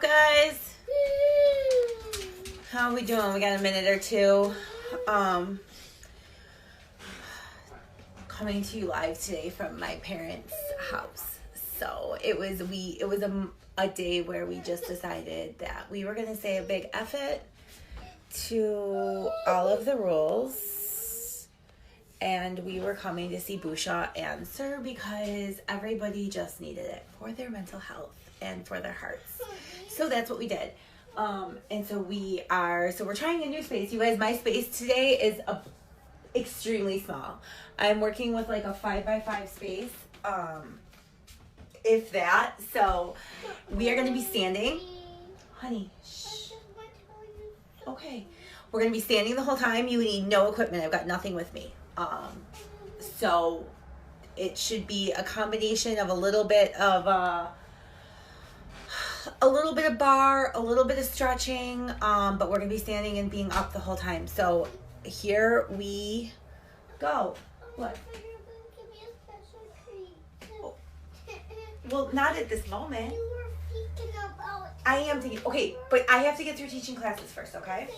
guys? How are we doing? We got a minute or two. Coming to you live today from my parents' house. So it was a day where we just decided that we were gonna say a big F it to all of the rules, and we were coming to see Busha answer because everybody just needed it for their mental health and for their hearts. So that's what we did. And so we're trying a new space. You guys, my space today is extremely small. I'm working with like a 5x5 space, if that. So we are going to be standing. Honey, shh. Okay. We're going to be standing the whole time. You need no equipment. I've got nothing with me. So it should be a combination of a little bit of bar, a little bit of stretching, but we're going to be standing and being up the whole time. So here we go. What? Oh. Well, not at this moment. You were thinking about... I am thinking, okay, but I have to get through teaching classes first, okay?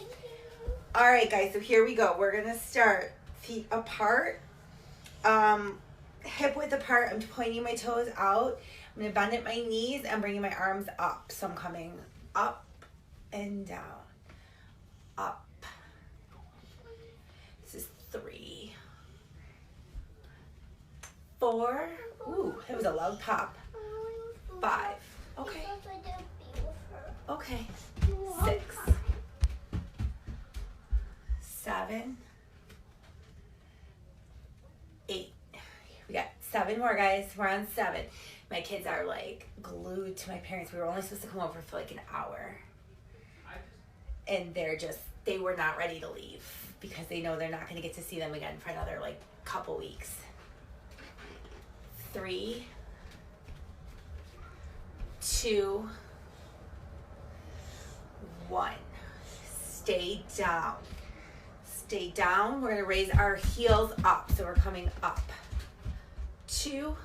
All right, guys, so here we go. We're going to start feet apart, hip width apart. I'm pointing my toes out. I'm going to bend at my knees and bringing my arms up. So I'm coming up and down, up. This is 3, 4. Ooh, that was a loud pop. 5. Okay. Okay. 6, 7, 8. We got 7 more, guys. We're on 7. My kids are like glued to my parents. We were only supposed to come over for like an hour. And they were not ready to leave because they know they're not going to get to see them again for another like couple weeks. 3, 2, 1. Stay down. Stay down. We're going to raise our heels up. So we're coming up. 2,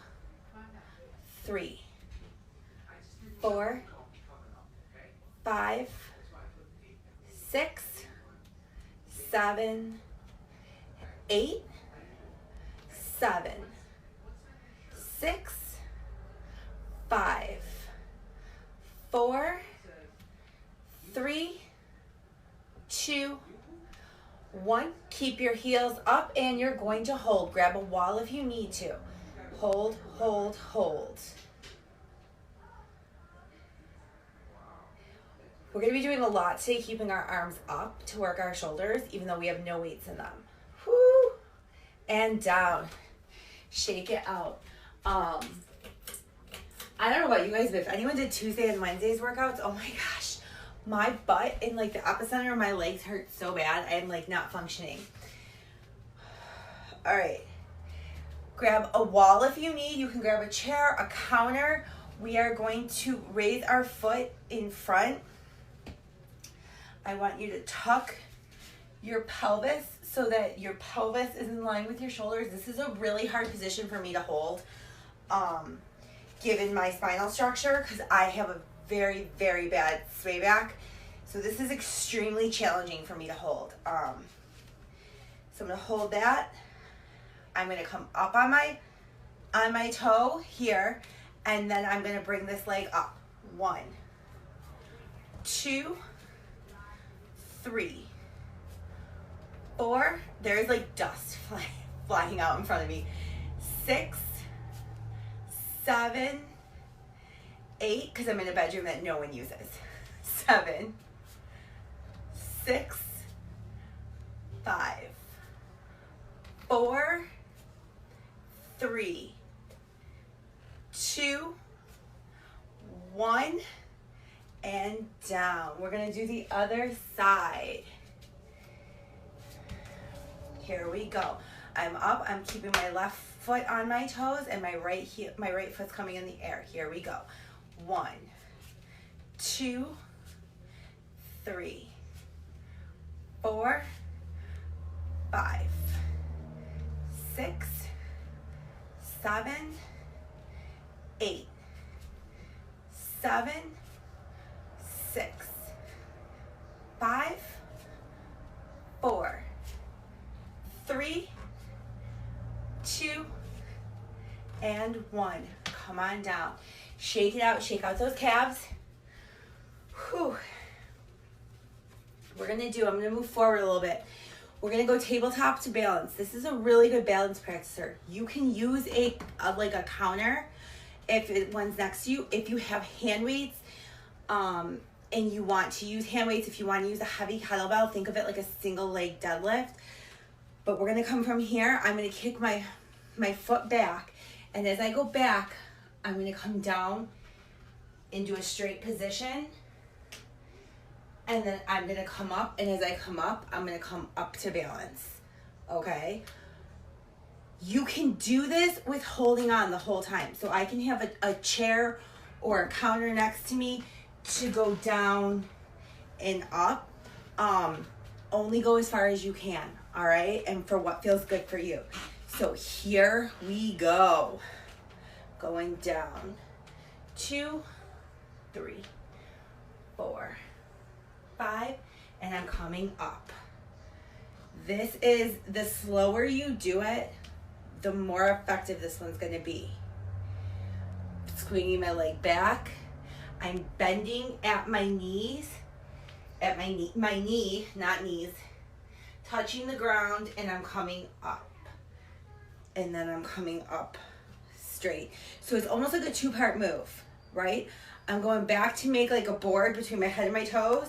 3, 4, 5, 6, 7, 8, 7, 6, 5, 4, 3, 2, 1. Keep your heels up and you're going to hold. Grab a wall if you need to. Hold, hold, hold. We're going to be doing a lot today, keeping our arms up to work our shoulders, even though we have no weights in them. Whoo! And down. Shake it out. I don't know about you guys, but if anyone did Tuesday and Wednesday's workouts, oh my gosh, my butt and like the epicenter of my legs hurt so bad. I'm like not functioning. All right. Grab a wall if you need. You can grab a chair, a counter. We are going to raise our foot in front. I want you to tuck your pelvis so that your pelvis is in line with your shoulders. This is a really hard position for me to hold, given my spinal structure, because I have a very, very bad sway back. So this is extremely challenging for me to hold. So I'm going to hold that. I'm going to come up on my toe here, and then I'm going to bring this leg up. 1, 2, 3, 4. There's like dust flying out in front of me. 6, 7, 8, because I'm in a bedroom that no one uses. 7, 6, 5, 4, 3, 2, 1, and down. We're going to do the other side. Here we go. I'm up. I'm keeping my left foot on my toes and my right foot's coming in the air. Here we go. 1, 2, 3, 4, 5, 6, 7, 8, 7, 6, 5, 4, 3, 2, and 1. Come on down. Shake it out. Shake out those calves. Whew. I'm going to move forward a little bit. We're going to go tabletop to balance. This is a really good balance practicer. You can use like a counter if one's next to you. If you have hand weights, and you want to use hand weights, if you want to use a heavy kettlebell, think of it like a single leg deadlift. But we're going to come from here. I'm going to kick my foot back. And as I go back, I'm going to come down into a straight position. And then I'm going to come up. And as I come up, I'm going to come up to balance. Okay? You can do this with holding on the whole time. So I can have a chair or a counter next to me to go down and up. Only go as far as you can. All right? And for what feels good for you. So here we go. Going down. 2, 3, 4, 5, and I'm coming up. This is, the slower you do it, the more effective this one's going to be. Squeezing my leg back. I'm bending at my knees, at my knee, not knees, touching the ground, and I'm coming up. And then I'm coming up straight. So it's almost like a 2-part move, right? I'm going back to make like a board between my head and my toes.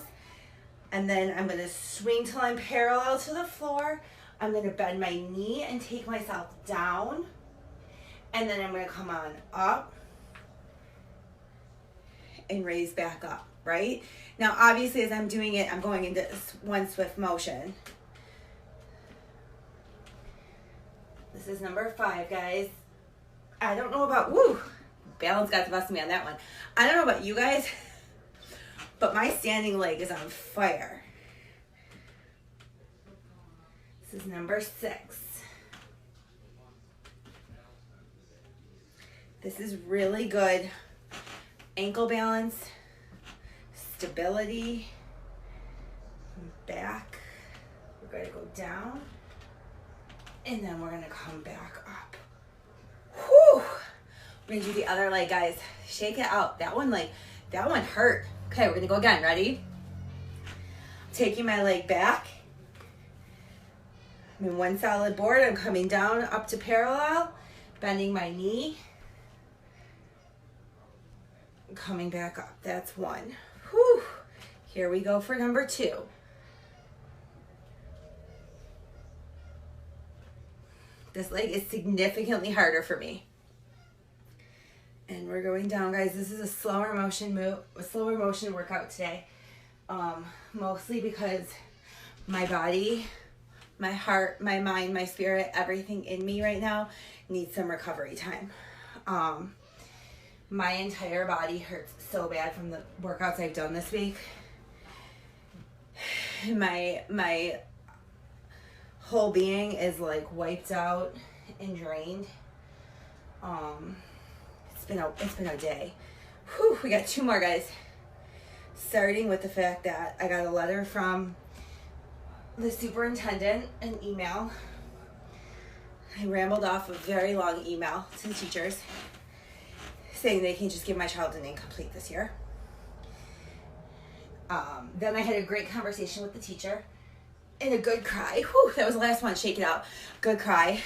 And then I'm going to swing till I'm parallel to the floor. I'm going to bend my knee and take myself down. And then I'm going to come on up and raise back up, right? Now, obviously, as I'm doing it, I'm going into one swift motion. This is number 5, guys. I don't know about, balance got the best of me on that one. I don't know about you guys, but my standing leg is on fire. This is number 6. This is really good. Ankle balance, stability, back. We're going to go down, and then we're going to come back up. Whew. We're going to do the other leg, guys. Shake it out. That one hurt. Okay, we're going to go again. Ready? Taking my leg back. I'm in one solid board. I'm coming down up to parallel, bending my knee, coming back up. That's 1. Whew. Here we go for number 2. This leg is significantly harder for me. And we're going down, guys. This is a slower motion workout today. Mostly because my body, my heart, my mind, my spirit, everything in me right now needs some recovery time. My entire body hurts so bad from the workouts I've done this week. My whole being is like wiped out and drained. It's been a day. Whew, we got 2 more, guys. Starting with the fact that I got a letter from the superintendent, an email. I rambled off a very long email to the teachers saying they can just give my child an incomplete this year. Then I had a great conversation with the teacher and a good cry. Whew, that was the last one. Shake it out. Good cry.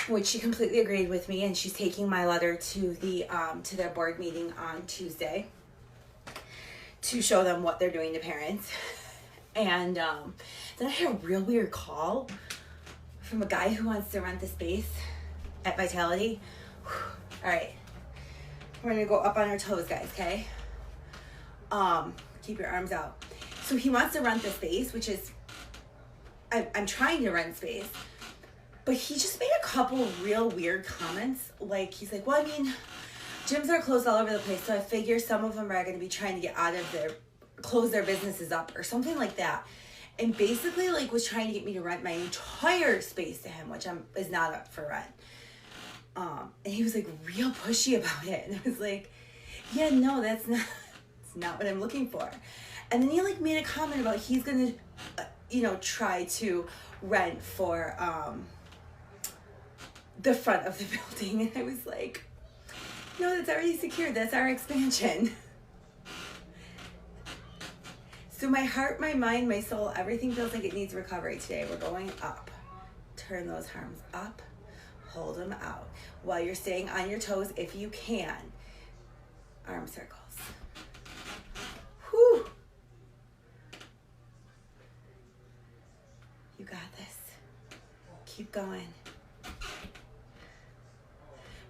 Which she completely agreed with me, and she's taking my letter to the to their board meeting on Tuesday to show them what they're doing to parents. And then I had a real weird call from a guy who wants to rent the space at Vitality. All right, we're gonna go up on our toes, guys. Okay. Keep your arms out. So he wants to rent the space, which is I'm trying to rent space. But he just made a couple real weird comments. Like, he's like, well, I mean, gyms are closed all over the place, so I figure some of them are going to be trying to get out of close their businesses up or something like that. And basically, like, was trying to get me to rent my entire space to him, which is not up for rent. And he was, like, real pushy about it. And I was like, yeah, no, it's It's not what I'm looking for. And then he like made a comment about he's gonna, try to rent for the front of the building. And I was like, no, that's already secured. That's our expansion. So my heart, my mind, my soul, everything feels like it needs recovery today. We're going up. Turn those arms up. Hold them out. While you're staying on your toes, if you can. Arm circles. Whew. You got this. Keep going. I'm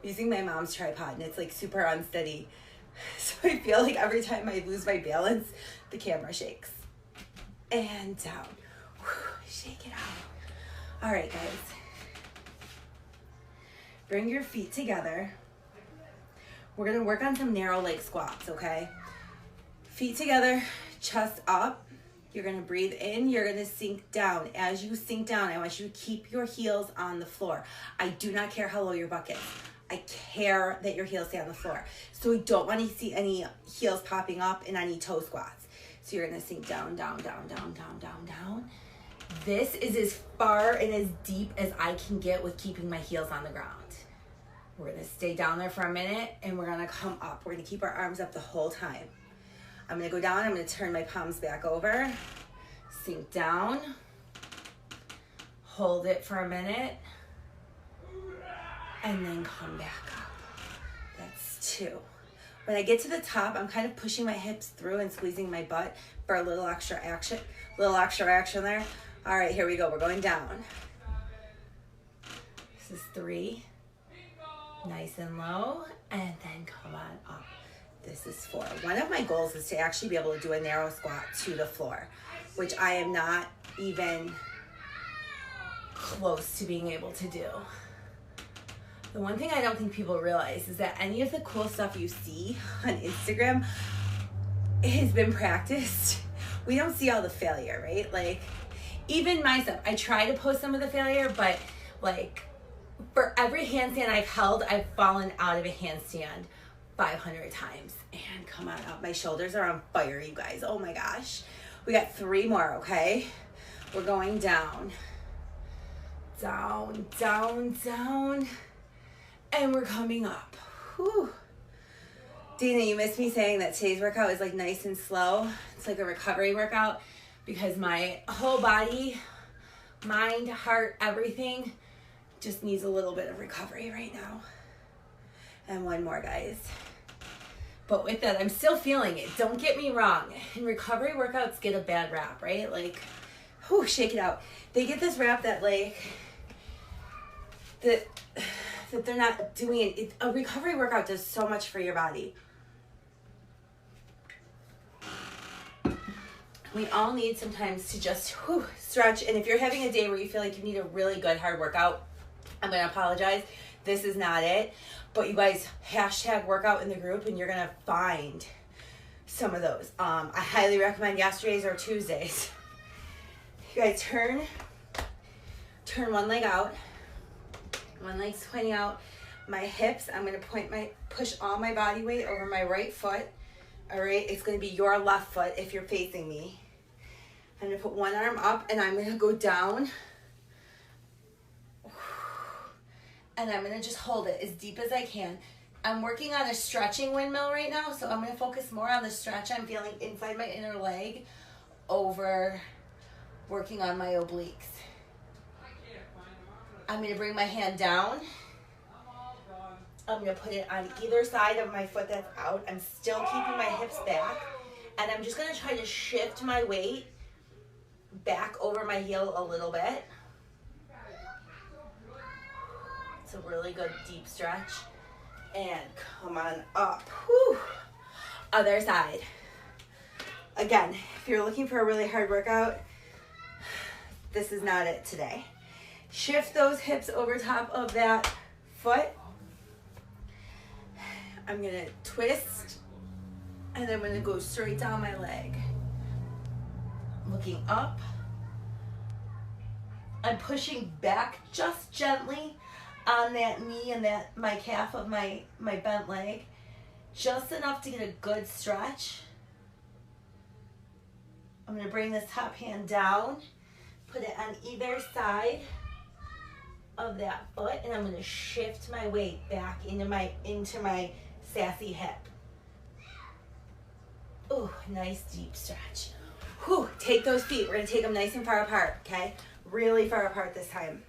using my mom's tripod and it's like super unsteady. So I feel like every time I lose my balance, the camera shakes. And down. Whew. Shake it out. All right, guys. Bring your feet together. We're gonna work on some narrow leg squats, okay? Feet together, chest up. You're gonna breathe in, you're gonna sink down. As you sink down, I want you to keep your heels on the floor. I do not care how low your butt is. I care that your heels stay on the floor. So we don't want to see any heels popping up in any toe squats. So you're gonna sink down, down, down, down, down, down, down. This is as far and as deep as I can get with keeping my heels on the ground. We're gonna stay down there for a minute and we're gonna come up. We're gonna keep our arms up the whole time. I'm gonna go down, I'm gonna turn my palms back over, sink down, hold it for a minute, and then come back up. That's 2. When I get to the top, I'm kind of pushing my hips through and squeezing my butt for a little extra action there. All right, here we go, we're going down. This is 3. Nice and low, and then come on up. This is 4. One of my goals is to actually be able to do a narrow squat to the floor, which I am not even close to being able to do. The one thing I don't think people realize is that any of the cool stuff you see on Instagram has been practiced. We don't see all the failure, right? Like, even myself, I try to post some of the failure, but like, for every handstand I've held, I've fallen out of a handstand 500 times. And come on up. My shoulders are on fire, you guys. Oh my gosh. We got 3 more, okay? We're going down. Down, down, down. And we're coming up. Whew. Dina, you missed me saying that today's workout is like nice and slow. It's like a recovery workout because my whole body, mind, heart, everything just needs a little bit of recovery right now. And 1 more, guys. But with that, I'm still feeling it. Don't get me wrong. And recovery workouts get a bad rap, right? Like, whew, shake it out. They get this rap that like, that they're not doing it. A recovery workout does so much for your body. We all need sometimes to just stretch. And if you're having a day where you feel like you need a really good hard workout, I'm going to apologize. This is not it. But you guys, hashtag workout in the group and you're going to find some of those. I highly recommend yesterday's or Tuesdays. You guys turn one leg out. One leg's pointing out. My hips, I'm going to push all my body weight over my right foot. All right, it's going to be your left foot if you're facing me. I'm going to put one arm up and I'm going to go down. And I'm going to just hold it as deep as I can. I'm working on a stretching windmill right now, so I'm going to focus more on the stretch I'm feeling inside my inner leg over working on my obliques. I'm going to bring my hand down. I'm going to put it on either side of my foot that's out. I'm still keeping my hips back. And I'm just going to try to shift my weight back over my heel a little bit. It's a really good deep stretch. And come on up. Whew. Other side. Again, if you're looking for a really hard workout, this is not it today. Shift those hips over top of that foot. I'm going to twist, and I'm going to go straight down my leg. Looking up. I'm pushing back just gently on that knee and that my calf of my bent leg. Just enough to get a good stretch. I'm gonna bring this top hand down, put it on either side of that foot, and I'm gonna shift my weight back into my sassy hip. Ooh, nice deep stretch. Whew, take those feet. We're gonna take them nice and far apart, okay? Really far apart this time.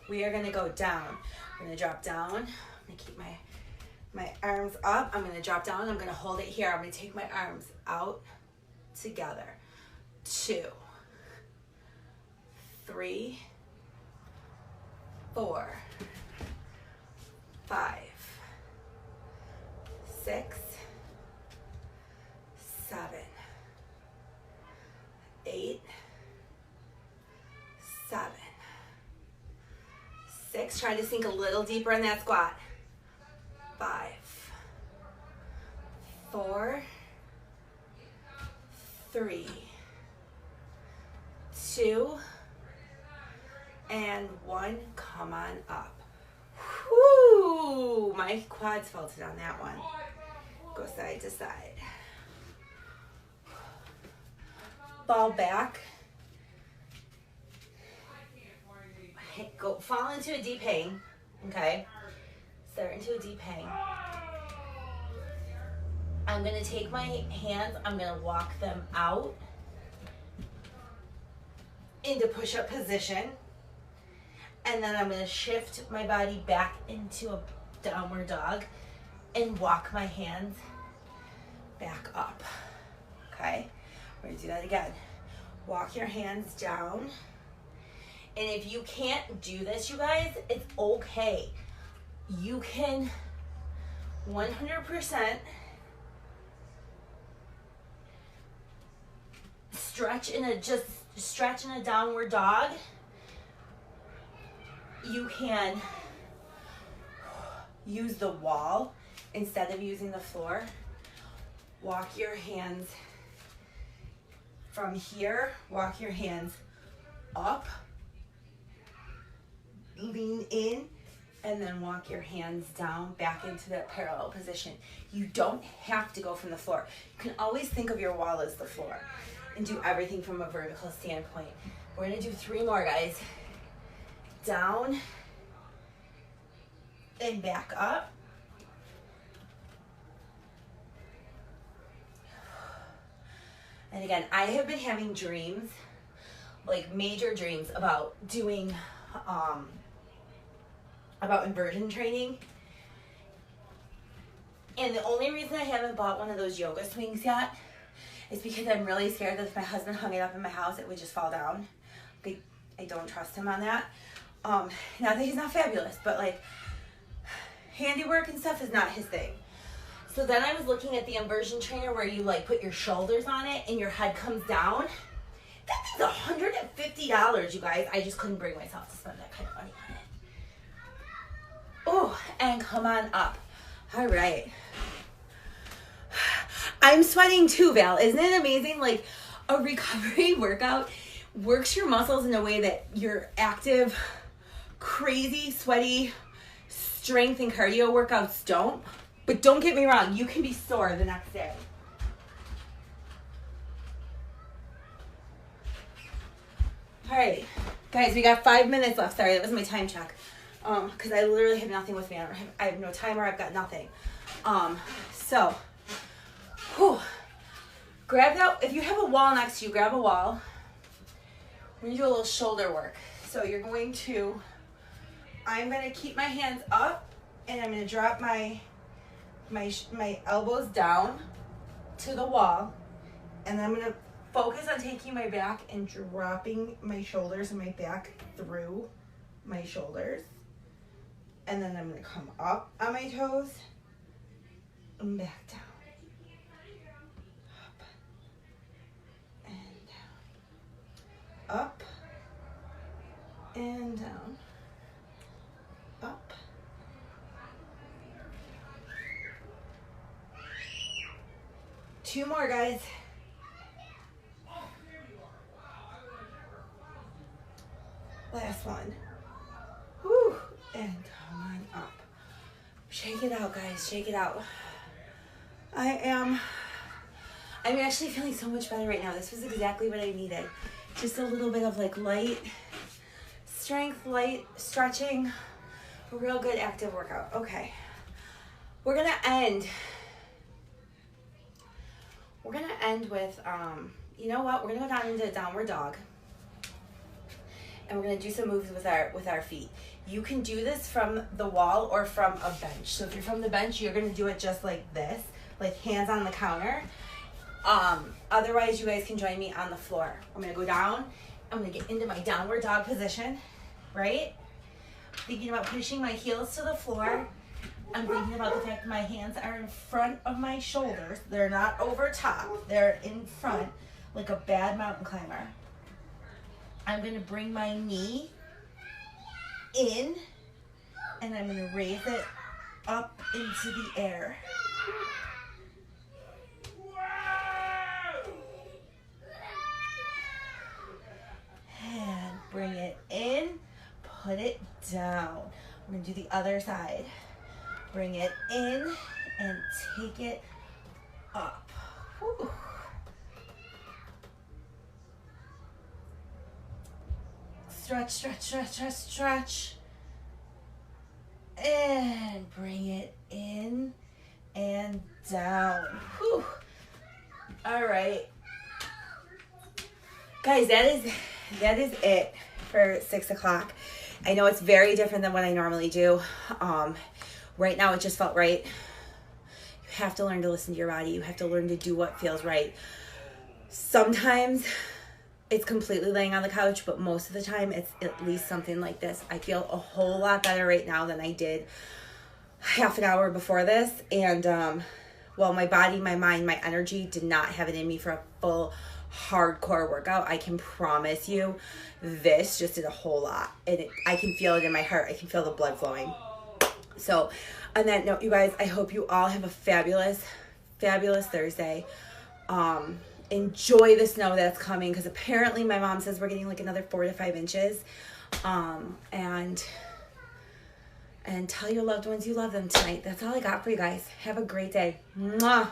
We are gonna go down. We're gonna drop down. I'm gonna keep my arms up. I'm gonna drop down. I'm gonna hold it here. I'm gonna take my arms out together. 2, 3, 4, 5, 6, 7, 8, 7, 6. Try to sink a little deeper in that squat. 5, 4, 3, 2, and 1. Come on up. Whoo! My quads felt it on that one. Go side to side. Fall back. Fall into a deep hang. Okay. Start into a deep hang. I'm going to take my hands, I'm going to walk them out into push-up position. And then I'm going to shift my body back into a downward dog and walk my hands back up. Okay? We're going to do that again. Walk your hands down. And if you can't do this, you guys, it's okay. You can 100% stretch in a downward dog. You can use the wall instead of using the floor. Walk your hands from here, walk your hands up, lean in, and then walk your hands down back into that parallel position. You don't have to go from the floor. You can always think of your wall as the floor and do everything from a vertical standpoint. We're gonna do 3 more, guys. Down and back up. And again, I have been having dreams, like major dreams about doing, about inversion training. And the only reason I haven't bought one of those yoga swings yet is because I'm really scared that if my husband hung it up in my house, it would just fall down. I don't trust him on that. Not that he's not fabulous, but like handiwork and stuff is not his thing. So then I was looking at the inversion trainer where you like put your shoulders on it and your head comes down. That thing's $150, you guys. I just couldn't bring myself to spend that kind of money on it. Oh, and come on up. All right. I'm sweating too, Val. Isn't it amazing? Like a recovery workout works your muscles in a way that your active, crazy, sweaty strength and cardio workouts don't. But don't get me wrong, you can be sore the next day. All right, guys, we got 5 minutes left. Sorry, that was my time check. Because I literally have nothing with me. I have no timer. I've got nothing. So, grab that. If you have a wall next to you, grab a wall. We're going to do a little shoulder work. So you're going to, I'm going to keep my hands up, and I'm going to drop my elbows down to the wall, and then I'm going to focus on taking my back and dropping my shoulders and my back through my shoulders. And then I'm going to come up on my toes and back down. Up and down. Up and down. Up. Two more, guys. Last one. Whew. And come on up. Shake it out, guys. Shake it out. I'm actually feeling so much better right now. This was exactly what I needed. Just a little bit of like light strength, light stretching, a real good active workout. Okay. We're gonna end with, you know what? We're gonna go down into a downward dog. And we're gonna do some moves with our feet. You can do this from the wall or from a bench. So if you're from the bench, you're gonna do it just like this, like hands on the counter. Otherwise, you guys can join me on the floor. I'm gonna go down. I'm gonna get into my downward dog position, right? Thinking about pushing my heels to the floor. I'm thinking about the fact that my hands are in front of my shoulders. They're not over top. They're in front, like a bad mountain climber. I'm gonna bring my knee in, and I'm gonna raise it up into the air. And bring it in, put it down. We're gonna do the other side. Bring it in and take it up. Whew. Stretch, stretch, stretch, stretch, stretch. And bring it in and down. Whew. All right. Guys, that is it for 6 o'clock. I know it's very different than what I normally do. Right now it just felt right. You have to learn to listen to your body. You have to learn to do what feels right. Sometimes it's completely laying on the couch, but most of the time it's at least something like this. I feel a whole lot better right now than I did half an hour before this. And, well, my body, my mind, my energy did not have it in me for a full hardcore workout. I can promise you this just did a whole lot. And I can feel it in my heart. I can feel the blood flowing. So on that note, you guys, I hope you all have a fabulous, fabulous Thursday. Enjoy the snow that's coming, because apparently my mom says we're getting like another 4 to 5 inches. And tell your loved ones you love them tonight. That's all I got for you guys. Have a great day. Mwah.